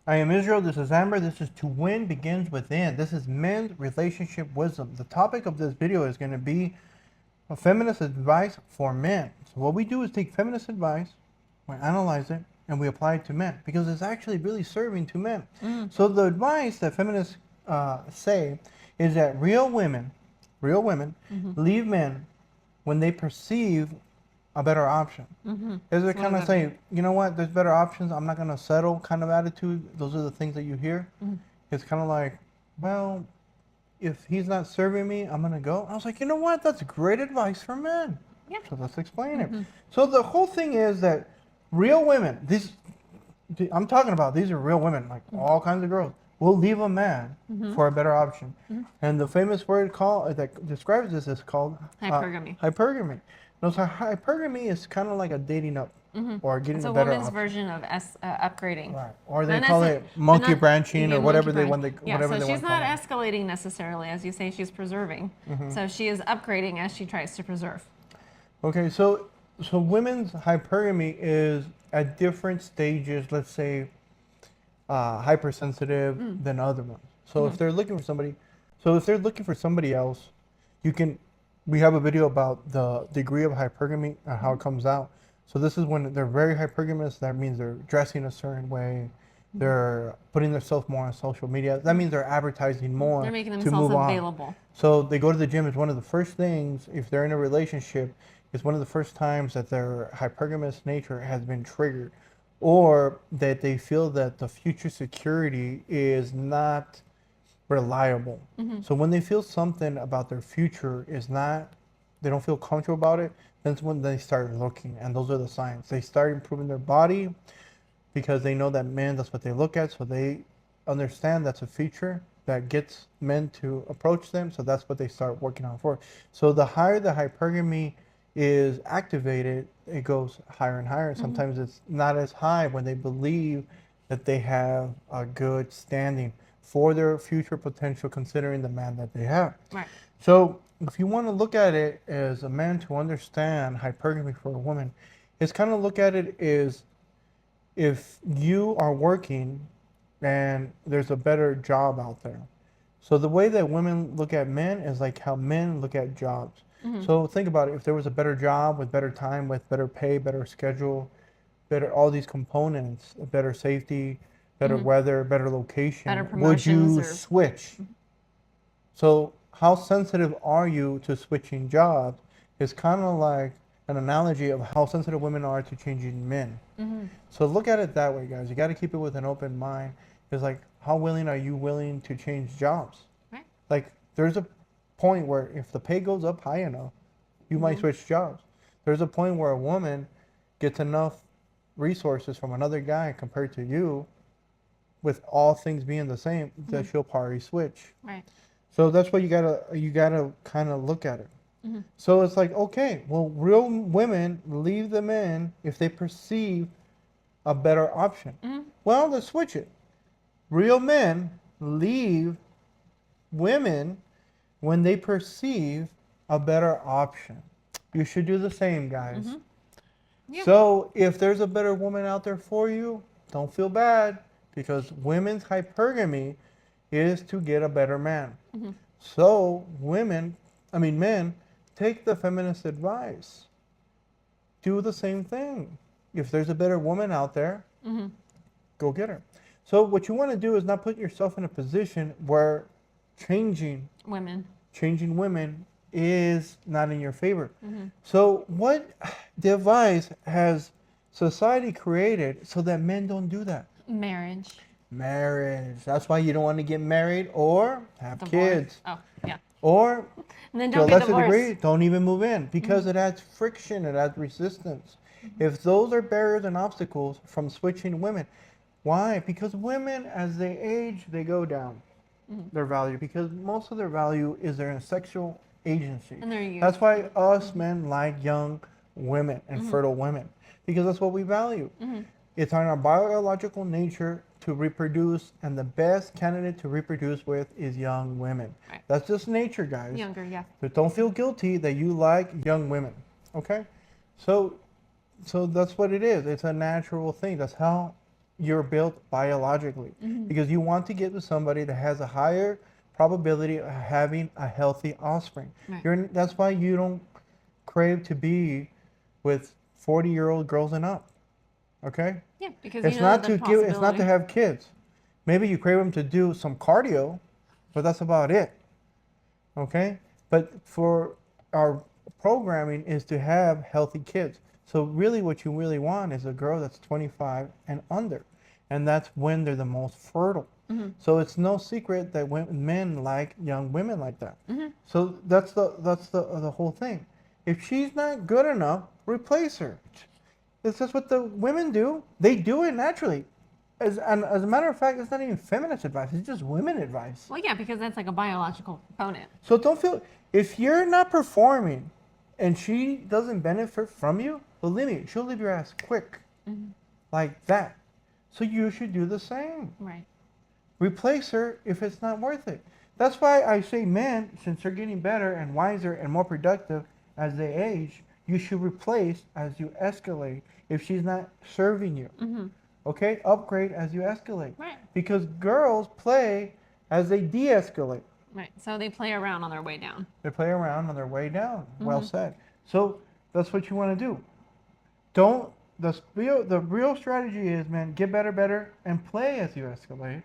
I am Israel. This is Amber. This is To Win Begins Within. This is men's relationship wisdom. The topic of this video is going to be a feminist advice for men. So what we do is take feminist advice, we analyze it, and we apply it to men because it's actually really serving to men. So the advice that feminists say is that real women, leave men when they perceive a better option. Is it kind of saying, you know what, there's better options, I'm not going to settle kind of attitude? Those are the things that you hear. It's kind of like, well, if he's not serving me, I'm going to go. I was like, you know what, that's great advice for men. Yeah. So let's explain it. So the whole thing is that real women, I'm talking about, these are real women, like all kinds of girls, will leave a man for a better option. And the famous word that describes this is called Hypergamy. Hypergamy. No, so hypergamy is kind of like a dating up or getting It's a a better woman's option. version of upgrading. Right. Or they Not call necess- it monkey not- branching yeah, or whatever monkey they want. branch. Whatever so they she's want not to call it. escalating necessarily, as you say. She's preserving. So she is upgrading as she tries to preserve. Okay, so women's hypergamy is at different stages. Let's say hypersensitive than other ones. So if they're looking for somebody else, you can. We have a video about the degree of hypergamy and how it comes out. So this is when they're very hypergamous. That means they're dressing a certain way. They're putting themselves more on social media. That means they're advertising more They're making to themselves move on. available. So they go to the gym. It's one of the first things, if they're in a relationship, it's one of the first times that their hypergamous nature has been triggered, or that they feel that the future security is not reliable. So when they feel something about their future is not, they don't feel comfortable about it, that's when they start looking. And those are the signs. They start improving their body because they know that men, that's what they look at. So they understand that's a feature that gets men to approach them. So that's what they start working on for. So the higher the hypergamy is activated, it goes higher and higher. Sometimes it's not as high when they believe that they have a good standing for their future potential, considering the man that they have. Right. So if you want to look at it as a man to understand hypergamy for a woman, it's kind of look at it as if you are working and there's a better job out there. So the way that women look at men is like how men look at jobs. So think about it. If there was a better job with better time, with better pay, better schedule, better all these components, better safety, better weather, better location, Better would you promotions or- switch? So how sensitive are you to switching jobs is kind of like an analogy of how sensitive women are to changing men. So look at it that way, guys. You got to keep it with an open mind. It's like, how willing are you willing to change jobs? Right. Like, there's a point where if the pay goes up high enough, you might switch jobs. There's a point where a woman gets enough resources from another guy compared to you, with all things being the same, that she'll probably switch. Right. So that's what you gotta kind of look at it. So it's like, okay, well, real women leave the men if they perceive a better option. Well, let's switch it. Real men leave women when they perceive a better option. You should do the same, guys. Yeah. So if there's a better woman out there for you, don't feel bad, because women's hypergamy is to get a better man. So men, take the feminist advice. Do the same thing. If there's a better woman out there, go get her. So what you want to do is not put yourself in a position where changing women is not in your favor. So what device has society created so that men don't do that? Marriage. Marriage. That's why you don't want to get married or have Divorce. kids. Oh, yeah. Or And then to a don't get lesser divorced. degree, don't even move in, because it adds friction, it adds resistance. If those are barriers and obstacles from switching women, why? Because women, as they age, they go down their value, because most of their value is their sexual agency. And their youth. That's why us men like young women and fertile women, because that's what we value. It's on our biological nature to reproduce, and the best candidate to reproduce with is young women. Right. That's just nature, guys. Younger, yeah. But don't feel guilty that you like young women. Okay? So that's what it is. It's a natural thing. That's how you're built biologically, because you want to get with somebody that has a higher probability of having a healthy offspring. Right. That's why you don't crave to be with 40-year-old girls and up. Okay? Yeah, because It's you know not the to give. It's not to possibility. have kids. Maybe you crave them to do some cardio, but that's about it. Okay? But for our programming is to have healthy kids. So really what you really want is a girl that's 25 and under. And that's when they're the most fertile. So it's no secret that men like young women like that. So that's the whole thing. If she's not good enough, replace her. This is what the women do. They do it naturally. And as a matter of fact, it's not even feminist advice. It's just women advice. Well, yeah, because that's like a biological component. So don't feel, if you're not performing and she doesn't benefit from you, believe me, she'll leave your ass quick. Like that. So you should do the same. Right. Replace her if it's not worth it. That's why I say men, since they're getting better and wiser and more productive as they age, you should replace as you escalate if she's not serving you. Okay? Upgrade as you escalate. Right. Because girls play as they de-escalate. Right. So they play around on their way down. They play around on their way down. Well said. So that's what you want to do. Don't, the real strategy is, man, get better, and play as you escalate.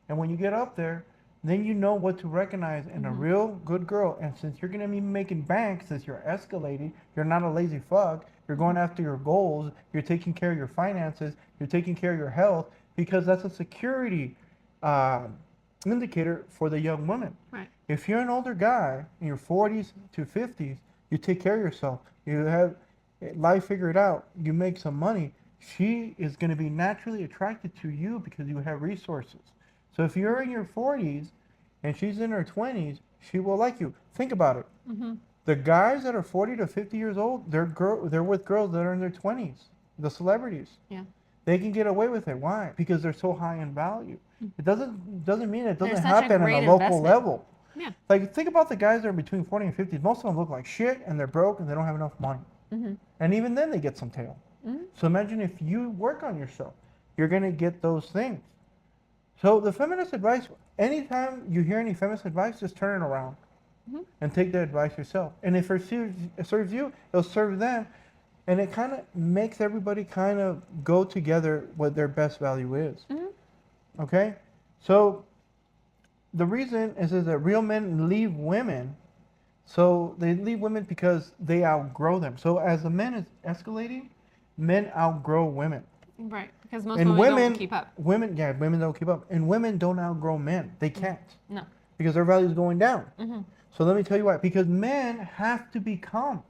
And when you get up there, then you know what to recognize in a real good girl. And since you're going to be making bank, since you're escalating, you're not a lazy fuck. You're going after your goals. You're taking care of your finances. You're taking care of your health, because that's a security indicator for the young woman. Right. If you're an older guy in your 40s to 50s, you take care of yourself. You have life figured out. You make some money. She is going to be naturally attracted to you because you have resources. So if you're in your 40s and she's in her 20s, she will like you. Think about it. The guys that are 40 to 50 years old, they're with girls that are in their 20s, the celebrities. Yeah. They can get away with it. Why? Because they're so high in value. It doesn't mean it doesn't such a happen on great a local investment. level. Yeah. Like, think about the guys that are between 40 and 50. Most of them look like shit, and they're broke, and they don't have enough money. And even then, they get some tail. So imagine if you work on yourself, you're going to get those things. So the feminist advice, anytime you hear any feminist advice, just turn it around and take the advice yourself. And if it serves you, it'll serve them. And it kind of makes everybody kind of go together what their best value is. Okay? So the reason is that real men leave women. So they leave women because they outgrow them. So as the men is escalating, men outgrow women. Right. Because most And women women don't keep up. Women don't keep up. And women don't outgrow men. They can't. No. Because their value is going down. So let me tell you why. Because men have to become.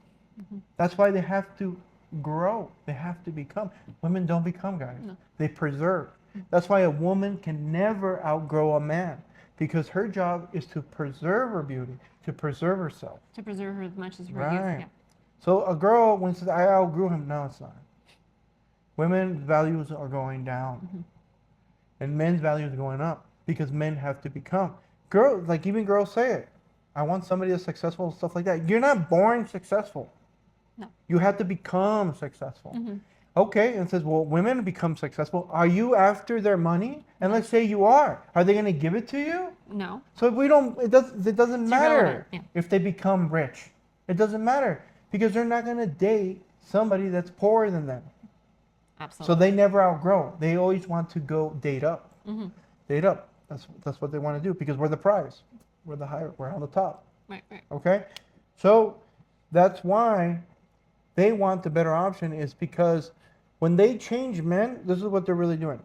That's why they have to grow. They have to become. Women don't become, guys. No. They preserve. That's why a woman can never outgrow a man. Because her job is to preserve her beauty, to preserve herself. To preserve her as much as her Right. youth. Yeah. So a girl, when says, I outgrew him, no, it's not. Women's values are going down. And men's values are going up. Because men have to become. Girls, like even girls say it. I want somebody that's successful and stuff like that. You're not born successful. No. You have to become successful. Okay, and it says, well, women become successful. Are you after their money? And let's say you are. Are they going to give it to you? No. So if we don't, it doesn't matter irrelevant, yeah. if they become rich. It doesn't matter because they're not going to date somebody that's poorer than them. Absolutely. So they never outgrow. They always want to go date up. Date up. That's what they want to do because we're the prize. We're the higher. We're on the top. Right. Right. Okay? So that's why they want the better option is because when they change men, this is what they're really doing.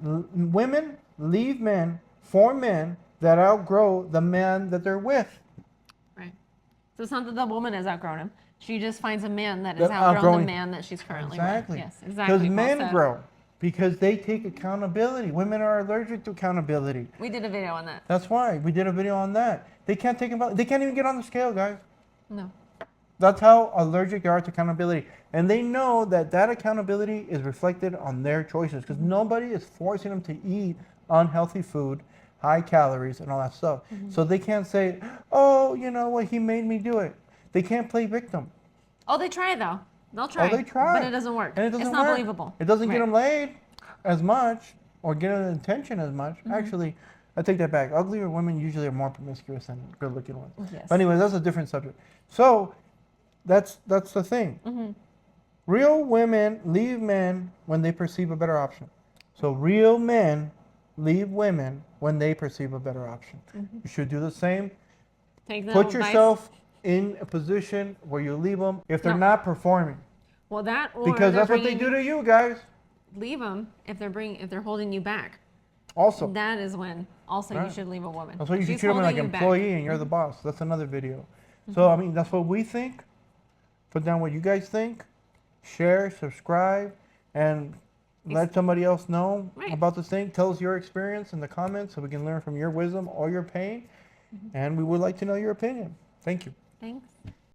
Women leave men for men that outgrow the man that they're with. Right. So it's not that the woman has outgrown him. She just finds a man that That has outgrown outgrowing- the man that she's currently Exactly. with. Yes, exactly. Because Well men said. grow. Because they take accountability. Women are allergic to accountability. We did a video on that. That's why we did a video on that. They can't take about. They can't even get on the scale, guys. No. That's how allergic they are to accountability. And they know that that accountability is reflected on their choices because nobody is forcing them to eat unhealthy food, high calories, and all that stuff. So they can't say, oh, you know what, he made me do it. They can't play victim. Oh, they try though. They'll try. Oh, they try. But it doesn't work. And it doesn't it's not work. believable. It doesn't get Right. them laid as much. or get attention as much. Actually, I take that back. Uglier women usually are more promiscuous than good-looking ones. Yes. But anyway, that's a different subject. So that's the thing. Real women leave men when they perceive a better option. So real men leave women when they perceive a better option. You should do the same. Take the Put advice. yourself in a position where you leave them if they're No. not performing, Well, that or because they're that's what they bringing- do to you guys. Leave them if they're holding you back. Also, That is when also you Right. should leave a woman. that's why you should She's treat them like holding an you back. employee and you're the boss. That's another video. So I mean, that's what we think. Put down what you guys think. Share, subscribe, and let somebody else know Right. about this thing. Tell us your experience in the comments so we can learn from your wisdom or your pain. And we would like to know your opinion. Thank you. Thanks.